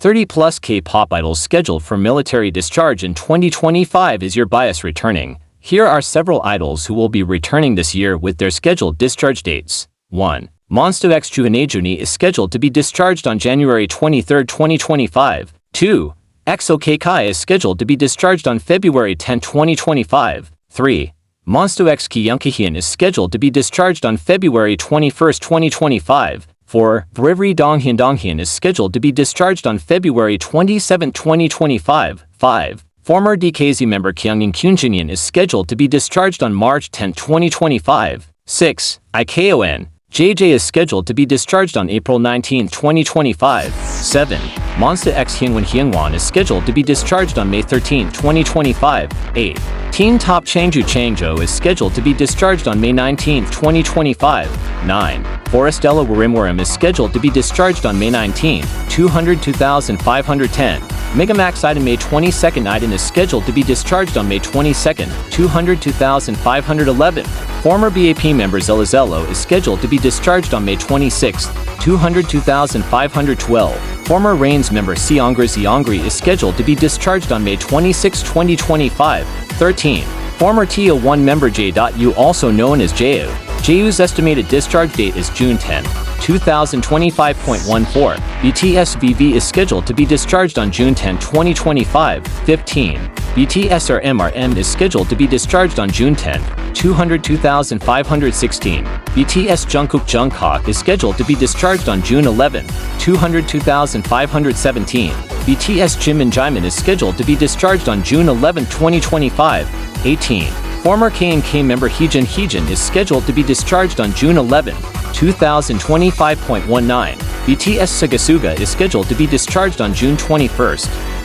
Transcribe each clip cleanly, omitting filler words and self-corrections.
30-plus K-pop idols scheduled for military discharge in 2025. Is your bias returning? Here are several idols who will be returning this year with their scheduled discharge dates. 1. Monsta X Junajuni is scheduled to be discharged on January 23, 2025. 2. EXO Kai is scheduled to be discharged on February 10, 2025. 3. Monsta X Kyunkihyun is scheduled to be discharged on February 21, 2025. 4. Brivri Donghyun is scheduled to be discharged on February 27, 2025. 5. Former DKZ member Kyungin Kyunjin is scheduled to be discharged on March 10, 2025. 6. IKON JJ is scheduled to be discharged on April 19, 2025. 7. Monsta X Hyungwon is scheduled to be discharged on May 13, 2025. 8. Teen Top Changjo is scheduled to be discharged on May 19, 2025. 9. Forestella Warimwarim is scheduled to be discharged on May 19, 202,510. Megamax Iden May 22nd Iden is scheduled to be discharged on May 22nd, 202,511. Former BAP member Zello is scheduled to be discharged on May 26, 202,512. Former Reigns member Seongri is scheduled to be discharged on May 26, 2025. 13. Former TO1 member J.U, also known as Ju. Ju's estimated discharge date is June 10, 2025.14. BTS VV is scheduled to be discharged on June 10, 2025. 15. BTS RMRM is scheduled to be discharged on June 10, 202,516. BTS Jungkook is scheduled to be discharged on June 11, 202,517. BTS Jimin is scheduled to be discharged on June 11, 2025. 18. Former K&K member Heejin is scheduled to be discharged on June 11, 2025.19. BTS Sugasuga is scheduled to be discharged on June 21,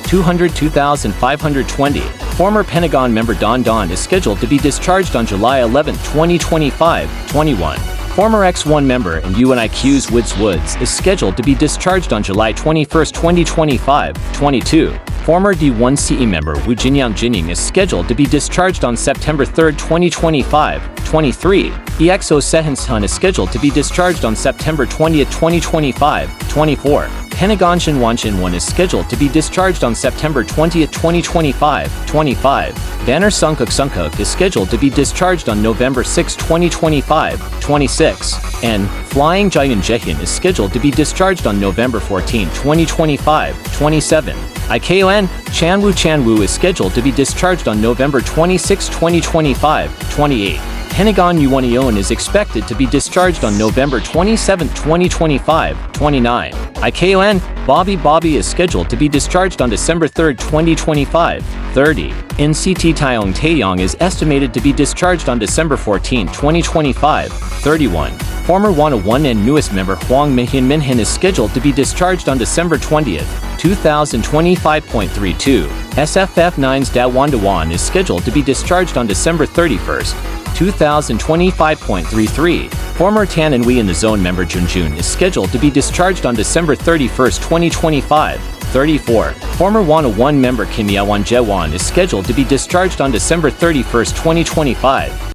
202,520. Former Pentagon member Don is scheduled to be discharged on July 11, 2025. 21. Former X1 member and UNIQ's Woods is scheduled to be discharged on July 21, 2025. 22. Former D1CE member Woo Jinyang is scheduled to be discharged on September 3, 2025. 23. EXO Sehun is scheduled to be discharged on September 20, 2025. 24. Pentagon Shinwon is scheduled to be discharged on September 20, 2025. 25. Banner Sungkook is scheduled to be discharged on November 6, 2025. 26. And Flying Jaehyun is scheduled to be discharged on November 14, 2025. 27. IKON Chanwoo is scheduled to be discharged on November 26, 2025. 28. Pentagon Uwon is expected to be discharged on November 27, 2025. 29. IKON Bobby is scheduled to be discharged on December 3, 2025. 30. NCT Taeyong is estimated to be discharged on December 14, 2025. 31. Former 101 and newest member Hwang Minhyun is scheduled to be discharged on December 20th, 2025.32. SFF9's Da Wan is scheduled to be discharged on December 31st, 2025.33. Former Tan and We in the Zone member Junjun is scheduled to be discharged on December 31st, 2025. 34. Former 101 member Kim Yawan Jaewon is scheduled to be discharged on December 31st, 2025.